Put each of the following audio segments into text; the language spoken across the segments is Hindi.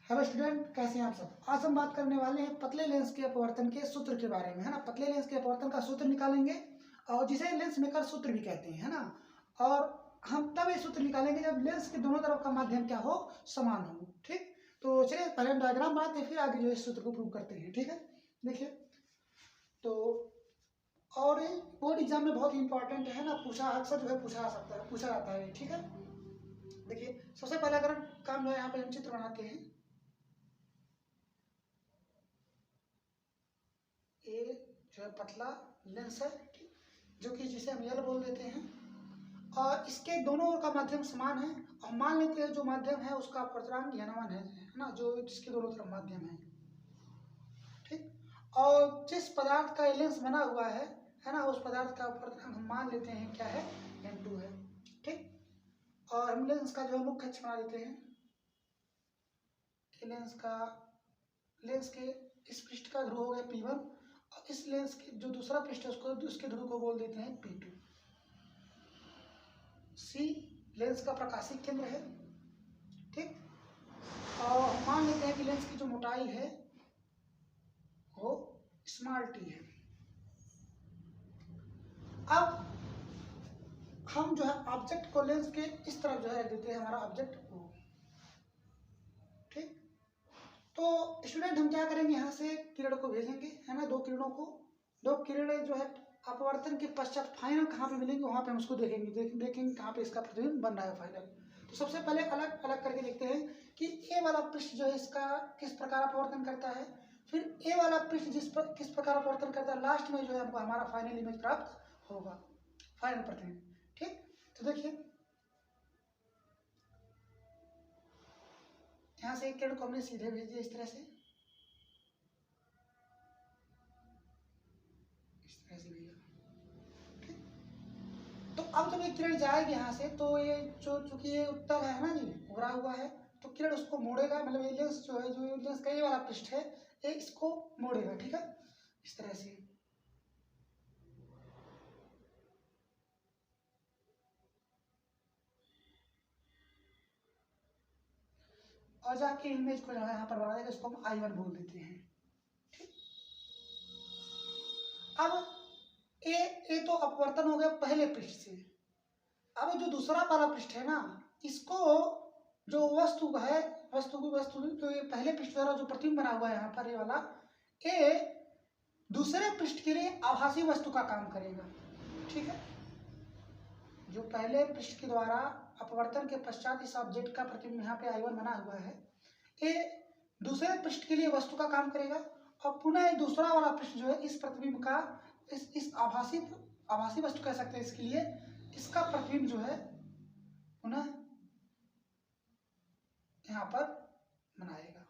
हेलो स्टूडेंट, कैसे हैं आप सब। आज हम बात करने वाले हैं पतले लेंस के अपवर्तन के सूत्र के बारे में, है ना। पतले लेंस के अपवर्तन का सूत्र निकालेंगे और जिसे लेंस मेकर सूत्र भी कहते हैं, है ना। और हम तब ये सूत्र निकालेंगे जब लेंस के दोनों तरफ का माध्यम क्या हो, समान हो। ठीक, तो चलिए पहले हम डायग्राम बनाते हैं, फिर आगे जो इस सूत्र को प्रूव करते हैं। ठीक है, देखिए तो और बोर्ड एग्जाम में बहुत ही इंपॉर्टेंट है ना, पूछा अक्सर जो है पूछा जा सकता है, पूछा जाता है। ठीक है, देखिए सबसे पहला अगर काम जो है यहाँ पे हम चित्र बनाते हैं। ए जो है पतला लेंस है, जो कि जिसे हम यल बोल देते हैं, और इसके दोनों ओर का माध्यम समान है। और मान लेते हैं जो माध्यम है उसका अपवर्तनांक n1 है ना, जो जिसके दोनों तरफ माध्यम है। ठीक, और जिस पदार्थ का लेंस बना हुआ है ना, उस पदार्थ का अपवर्तनांक हम मान लेते हैं क्या है, n2 है। ठीक, और हम लेंस का जो मुख्य अक्ष बना देते हैं। लेंस के इस पृष्ठ का ध्रुव हो गया P1, और इस लेंस के जो दूसरा पृष्ठ है उसके ध्रुव को बोल देते हैं P2। C लेंस का प्रकाशिक केंद्र है। ठीक, और मान लेते हैं कि लेंस की जो मोटाई है वो स्मॉल t है। अब हम जो है ऑब्जेक्ट को लेंस के इस तरफ जो है रख देते हैं, हमारा ऑब्जेक्ट O। ठीक, तो स्टूडेंट हम क्या करेंगे, यहाँ से किरण को भेजेंगे, है ना, दो किरणें जो है अपवर्तन के पश्चात फाइनल कहाँ पे मिलेंगे वहां पे हम उसको देखेंगे कहाँ पे इसका प्रतिबिंब बन रहा है फाइनल। तो सबसे पहले अलग अलग करके देखते हैं कि ए वाला पृष्ठ जो है इसका किस प्रकार अपवर्तन करता है, फिर ए वाला पृष्ठ किस प्रकार अपवर्तन करता है, लास्ट में जो है हमको हमारा फाइनल इमेज प्राप्त होगा, फाइनल प्रतिबिंब। ठीक, तो देखिए यहाँ से एक किरण को हमने सीधे भेज दिया इस तरह से भैया। ठीक, तो अब जब ये किरण जाएगी यहाँ से, तो ये चूंकि ये उत्तल है ना जी, उभरा हुआ है, तो किरण उसको मोड़ेगा, मतलब ये लेंस जो है, जो लेंस का ये वाला पृष्ठ है, ये इसको मोड़ेगा। ठीक है, इस तरह से। और जाके इमेज को यहाँ पर बना देगा, इसको हम I1 बोल देते हैं। ठीक, अब ए तो अपवर्तन हो गया पहले पृष्ठ से। अब जो दूसरा वाला पृष्ठ है ना, इसको जो वस्तु जो ये पहले पृष्ठ द्वारा जो प्रतिबिंब बना हुआ है यहाँ पर, ये वाला ए दूसरे पृष्ठ के लिए आभासी वस्तु का काम करेगा। ठीक है, जो पहले पृष्ठ के द्वारा अपवर्तन के पश्चात इस ऑब्जेक्ट का प्रतिबिंब यहाँ पे I1 बना हुआ है, ये दूसरे पृष्ठ के लिए वस्तु का काम करेगा, और पुनः दूसरा वाला पृष्ठ जो है इस प्रतिबिंब का इस आभासी वस्तु कह सकते हैं इसके लिए, इसका प्रतिबिंब जो है पुनः यहाँ पर बनाएगा।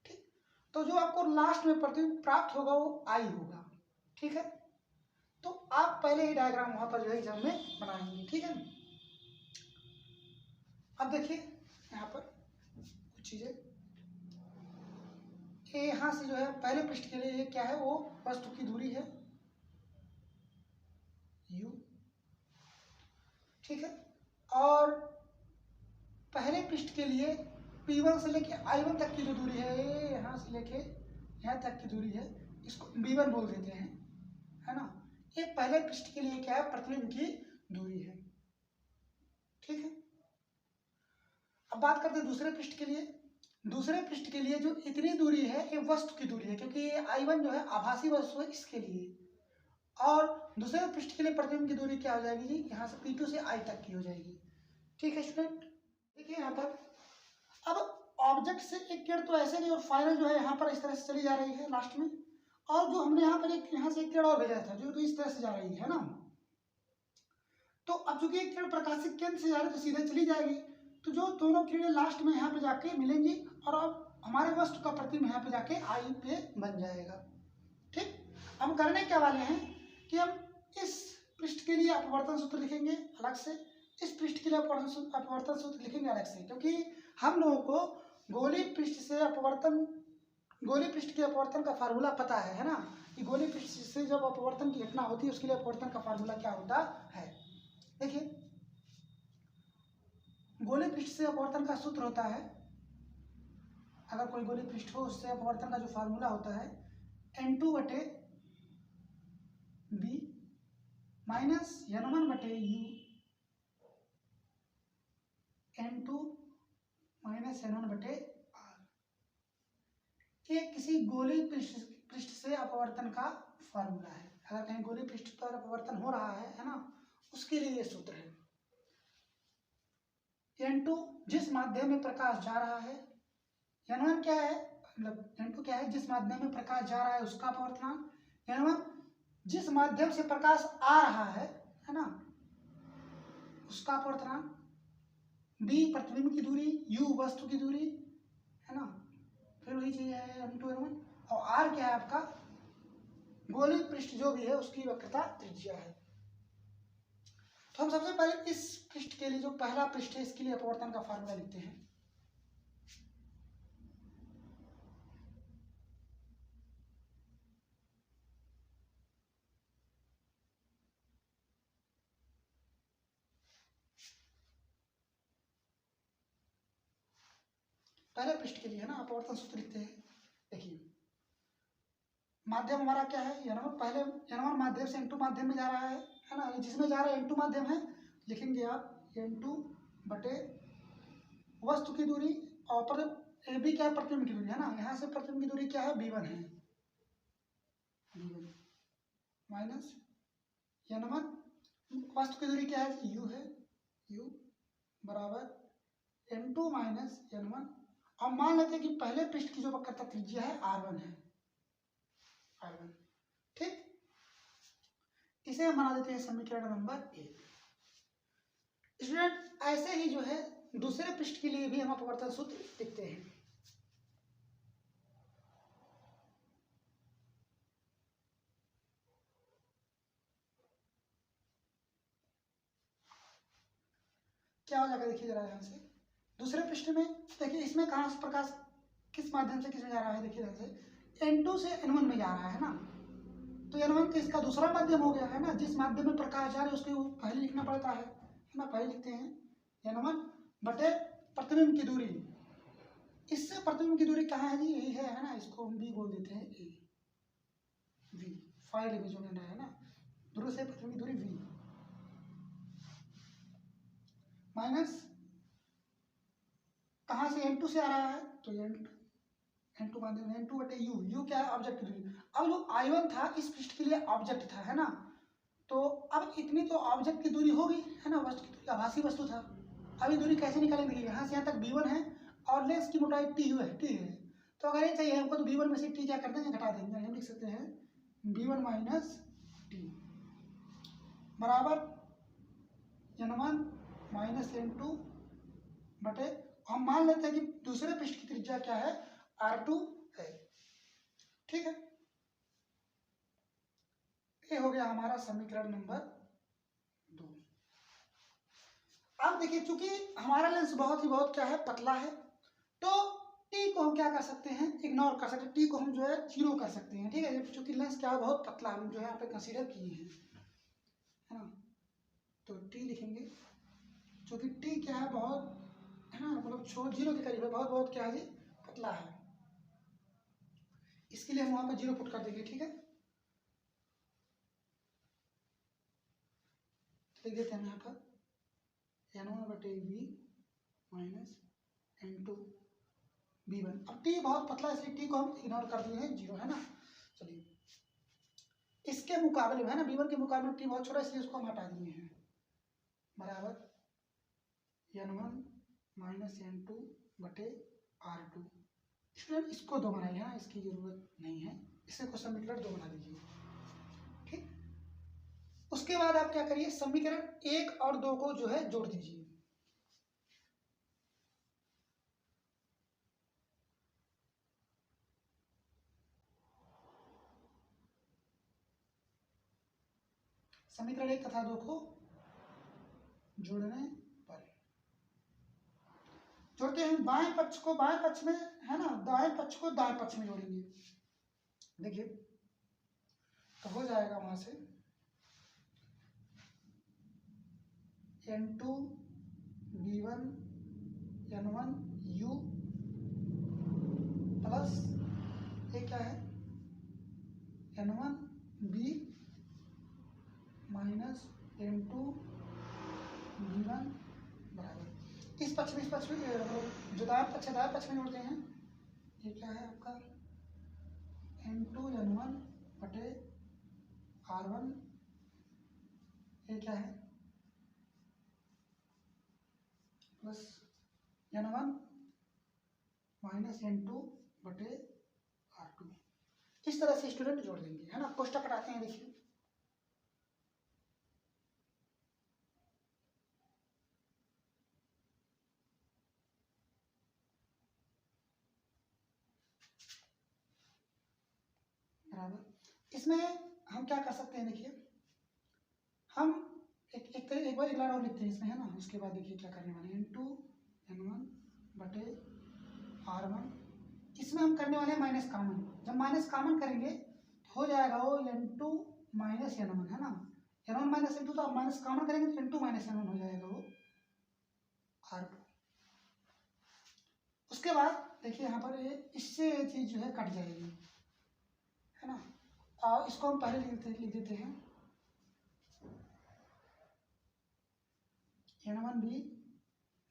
ठीक, तो जो आपको लास्ट में प्रतिबिंब प्राप्त होगा वो I होगा। ठीक है, तो आप पहले ही डायग्राम वहां पर जो है एग्जाम में बनाएंगे। ठीक है, अब देखिए यहाँ पर कुछ चीजें, ये यहाँ से जो है पहले पृष्ठ के लिए ये क्या है, वो वस्तु की दूरी है U। ठीक है, और पहले पृष्ठ के लिए P1 से लेके I1 तक की जो दूरी है, यहाँ से लेके यहाँ तक की दूरी है, इसको B1 बोल देते हैं, है ना। ये पहले पृष्ठ के लिए क्या है, प्रतिबिंब की दूरी है। ठीक है, अब बात करते हैं दूसरे पृष्ठ के लिए। दूसरे पृष्ठ के लिए जो इतनी दूरी है ये वस्तु की दूरी है, क्योंकि ये I1 जो है आभासी वस्तु है इसके लिए, और दूसरे पृष्ठ के लिए प्रतिबिंब की दूरी क्या हो जाएगी जी, यहाँ से P2 से I तक की हो जाएगी। ठीक है स्टूडेंट, देखिए यहाँ पर अब ऑब्जेक्ट से एक किरण तो ऐसे नहीं, और फाइनल जो है यहाँ पर इस तरह से चली जा रही है लास्ट में, और जो हमने यहाँ पर यहाँ से एक किरण और भेजा था जो तो इस तरह से जा रही है ना। तो अब चूंकि एक किरण प्रकाशित केंद्र से जा रही है तो सीधे चली जाएगी, तो जो दोनों किरणें लास्ट में यहाँ पे जाके मिलेंगी, और अब हमारे वस्तु का प्रतिबिंब यहाँ पे जाके I पे बन जाएगा। ठीक, हम करने क्या वाले हैं कि हम इस पृष्ठ के लिए अपवर्तन सूत्र लिखेंगे अलग से, इस पृष्ठ के लिए अपवर्तन सूत्र लिखेंगे अलग से, क्योंकि हम लोगों को गोलीय पृष्ठ के अपवर्तन का फार्मूला पता है ना, कि गोलीय पृष्ठ से जब अपवर्तन की घटना होती है उसके लिए अपवर्तन का फार्मूला क्या होता है। देखिए गोलीय पृष्ठ से अपवर्तन का सूत्र होता है कोई गोलीय पृष्ठ हो उससे अपवर्तन का जो फार्मूला होता है N2 बटे बी माइनस N1 बटे यू N2 माइनस N1 बटे आर। ये किसी गोलीय पृष्ठ से अपवर्तन का फार्मूला है। अगर कहीं गोलीय पृष्ठ पर अपवर्तन हो रहा है ना, उसके लिए ये सूत्र है। N2 जिस माध्यम में प्रकाश जा रहा है, N1 क्या है, मतलब N2 क्या है, जिस माध्यम में प्रकाश जा रहा है उसका अपवर्तनांक, N1 जिस माध्यम से प्रकाश आ रहा है ना, उसका अपवर्तनांक, B प्रतिबिंब की दूरी, U वस्तु की दूरी, है ना, फिर वही चीज है N2 N1, और R क्या है आपका गोलीय पृष्ठ जो भी है उसकी वक्रता त्रिज्या है। तो हम सबसे पहले इस पृष्ठ के लिए जो पहला पृष्ठ है इसके लिए अपवर्तन का फार्मूला लिखते हैं। पहले पृष्ठ के लिए है ना अपवर्तन सूत्र लिखते हैं। देखिए माध्यम हमारा क्या है N1, पहले N1 माध्यम से N2 माध्यम में जा रहा है ना, जिसमें जा रहा है N2 माध्यम है, लिखेंगे आप N2 बटे वस्तु की दूरी और B क्या है प्रतिबिंब की दूरी है ना, यहाँ से प्रतिबिंब की दूरी क्या है B1 है, B1 माइनस N1 वस्तु की दूरी क्या है U है, U बराबर N2 माइनस N1, और मान लेते हैं कि पहले पृष्ठ की जो वक्रता त्रिज्या है R1 है, R1 ठीक। इसे हम बना देते हैं समीकरण नंबर 1। स्टूडेंट ऐसे ही जो है दूसरे पृष्ठ के लिए भी हम अपवर्तन सूत्र लिखते हैं। क्या हो जाएगा देखिए जरा ध्यान से, दूसरे पृष्ठ में देखिए इसमें कहाँ से प्रकाश किस माध्यम से किसमें जा रहा है, देखिए ध्यान से N2 से N1 में जा रहा है ना, तो N1 तो इसका दूसरा माध्यम हो गया है ना, जिस माध्यम में प्रकाश जा रहा है उसको पहले लिखना पड़ता है ना, पहले लिखते हैं N1 बटे प्रतिबिंब की दूरी, इससे प्रतिबिंब की दूरी कहाँ है जी, यही है ना, इसको हम B बोल देते हैं, A V फाइल में जो लेना है ना, दूर से प्रतिबिंब की दूरी V माइनस कहाँ से N2 से आ रहा है, तो N2 माध्यम N2 बटे U क्या है ऑब्जेक्ट की दूरी। अब जो I1 था इस पृष्ठ के लिए ऑब्जेक्ट था है ना, तो अब इतनी तो ऑब्जेक्ट की दूरी होगी है ना, वस्तु की दूरी आभासी वस्तु था। अब ये दूरी कैसे निकालेंगे, यहाँ से यहाँ तक B1 है और लेंस की मोटाई T है, तो अगर ये चाहिए हमको तो B1 में से T क्या कर देंगे, घटा देंगे, हम लिख सकते हैं B1 माइनस T बराबर N1 माइनस N2 बटे, हम मान लेते हैं कि दूसरे पृष्ठ की त्रिज्या क्या है R2 है, ठीक है। ये हो गया हमारा समीकरण नंबर 2। अब देखिए चूंकि हमारा लेंस बहुत क्या है पतला है, तो टी को हम क्या कर सकते हैं, इग्नोर कर सकते हैं, टी को हम जो है 0 कर सकते हैं, ठीक है। चूंकि लेंस क्या है बहुत पतला, हम जो है यहाँ पे कंसीडर किए हैं है ना, तो टी लिखेंगे, चूंकि टी क्या है बहुत है ना, मतलब 0 के करीब है, बहुत क्या है जी पतला है, इसके लिए हम वहां पर 0 पुट कर देंगे, ठीक है। लिख देते हैं यहाँ पर N1 बटे V माइनस N2 B1। अब टी बहुत पतला है इसलिए टी को हम इग्नोर कर दिए हैं 0 है ना। चलिए इसके मुकाबले में है ना B1 के मुकाबले में टी बहुत छोटा इसलिए उसको हम हटा दिए हैं, बराबर N1 माइनस N2 बटे R2। स्टूडेंट इसको 2 बनाइए है ना, इसकी जरूरत नहीं है, इसे क्वेश्चन नंबर 2 बना दीजिए, ठीक। उसके बाद आप क्या करिए, समीकरण 1 और 2 को जो है जोड़ दीजिए। समीकरण 1 तथा 2 को जोड़ने पर जोड़ते हैं, बाएं पक्ष को बाएं पक्ष में है ना, दाएं पक्ष को दाएं पक्ष में जोड़ेंगे। देखिए तो हो जाएगा वहां से N2 B1 N1 U plus ये क्या है n1b माइनस n2b1 बराबर इस पक्ष में जो दाएं पक्ष में जोड़ते हैं। ये क्या है आपका n2n1 बटे r1, ये क्या है प्लस n1 माइनस n2 बटे r2। इस तरह से स्टूडेंट जोड़ देंगे, है ना। कोष्टक हटाते हैं, देखिए बराबर। इसमें हम क्या कर सकते हैं, देखिए हम एक बार एक लाइन और लिखते हैं इसमें, है ना। उसके बाद देखिए क्या करने वाले हैं, n2n1 बटे r1। इसमें हम करने वाले हैं माइनस कॉमन। जब माइनस कॉमन करेंगे तो हो जाएगा वो n2 माइनस n1, है ना। n1 माइनस n2, तो आप माइनस कॉमन करेंगे तो n2 माइनस n1 हो जाएगा वो r2। उसके बाद देखिए यहाँ पर इससे ये चीज जो है कट जाएगी, है ना। और इसको हम पहले लिख देते हैं n1b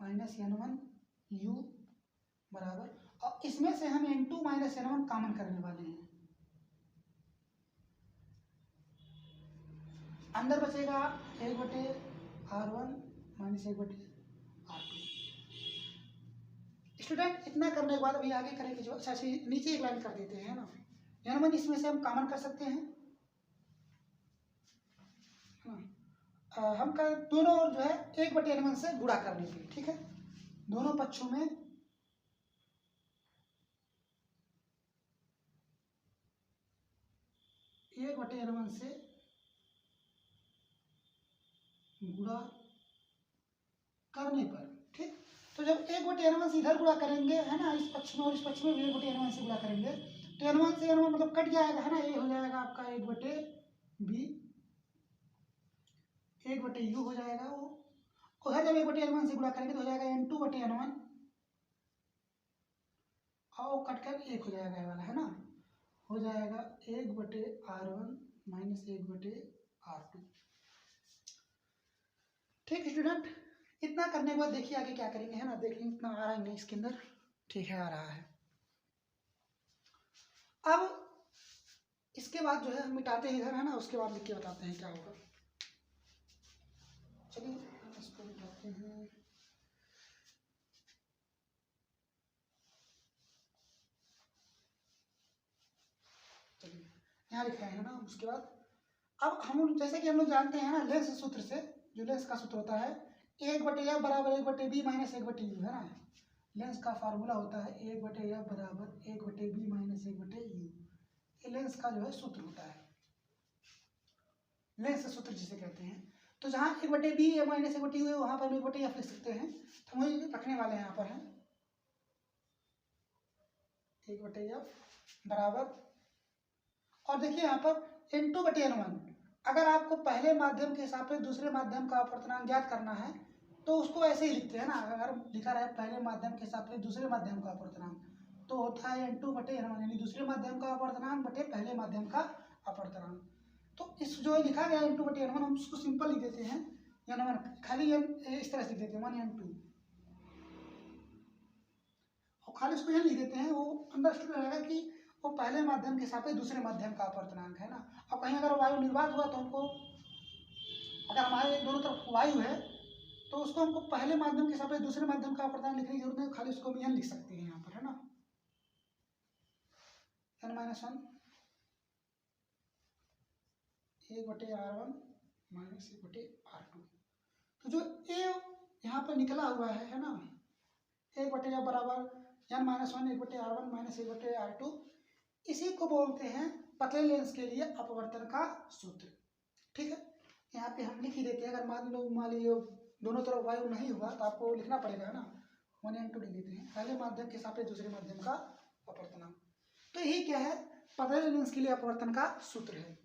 माइनस n1u बराबर, और इसमें से हम n2 माइनस n1 कॉमन करने वाले हैं। अंदर बचेगा 1/r1 माइनस 1/r2। स्टूडेंट इतना करने के बाद अभी आगे करेंगे जो अच्छा नीचे एक लाइन कर देते हैं, ना। n1 इसमें से हम कॉमन कर सकते हैं, हम कर दोनों और जो है 1/n1 से गुणा करने के लिए, ठीक है। दोनों पक्षों में 1/n1 से गुणा करने पर, ठीक। तो जब 1/n1 से इधर गुणा करेंगे, है ना, इस पक्ष में और इस पक्ष में 1/n1 से गुणा करेंगे तो n1 से n1 मतलब कट जाएगा, है ना। ये हो जाएगा आपका 1/b, 1/u हो जाएगा वो। उधर जब 1/n1 से गुणा करेंगे तो हो जाएगा n2/n1, और कट कर 1 हो जाएगा ये वाला, है ना। हो जाएगा 1/r1 माइनस 1/r2। ठीक स्टूडेंट, इतना करने के बाद देखिए आगे क्या करेंगे, है ना। देखिए इतना आ रहा है नहीं इसके अंदर, ठीक है, आ रहा है। अब इसके बाद जो है हम मिटाते हैं इधर, है ना। उसके बाद लिख के बताते हैं क्या होगा। चलिए इसको मिटाते हैं। चलिए यहाँ लिखा है ना। उसके बाद अब हम जैसे कि हम लोग जानते हैं ना, लेंस सूत्र से, जो लेंस का सूत्र होता है 1/f बराबर 1/b माइनस 1/u, है ना। लेंस का फार्मूला होता है 1/f बराबर 1/b माइनस 1/u। ये लेंस का जो है सूत्र होता है, लेंस सूत्र जिसे कहते हैं। तो जहाँ 1/b माइनस 1/u है वहां पर हम 1/f लिख सकते हैं। तो हम वही रखने वाले हैं यहाँ पर, है 1/f बराबर, और देखिए यहाँ पर n2/n1। अगर आपको पहले माध्यम के हिसाब से दूसरे माध्यम का अपवर्तनांक ज्ञात करना है तो उसको ऐसे ही लिखते हैं ना। अगर लिखा रहे पहले माध्यम के हिसाब से दूसरे माध्यम का अपवर्तनांक, तो होता है n2/n1, यानी दूसरे माध्यम का अपवर्तनांक बटे पहले माध्यम का अपवर्तनांक। तो इस जो लिखा गया n2/n1 हम उसको सिंपल लिख देते हैं n1, खाली इस तरह से लिख देते हैं 1n2, और खाली उसको यह लिख देते हैं। वो अंडरस्टूड रहेगा कि वो पहले माध्यम के हिसाब से दूसरे माध्यम का अपवर्तनांक है ना। और कहीं अगर वायु निर्वात हुआ तो हमको, अगर हमारे दोनों तरफ वायु है तो उसको हमको पहले माध्यम के हिसाब से दूसरे माध्यम का अपवर्तनांक लिखने की जरूरत नहीं, खाली उसको भी लिख सकते हैं यहाँ पर, है ना। n-1 1/r1 minus 1/r2। तो जो ए यहाँ पर निकला हुआ है ना, 1/f बराबर n-1 1/r1 माइनस 1/r2, इसी को बोलते हैं पतले लेंस के लिए अपवर्तन का सूत्र, ठीक है। यहाँ पे हम लिख ही देते हैं। अगर मान लीजिए दोनों तरफ वायु नहीं हुआ तो आपको लिखना पड़ेगा, है ना। 1n2 लिख देते हैं, पहले माध्यम के हिसाब से दूसरे माध्यम का अपवर्तनांक। तो यही क्या है, पतले लेंस के लिए अपवर्तन का सूत्र है।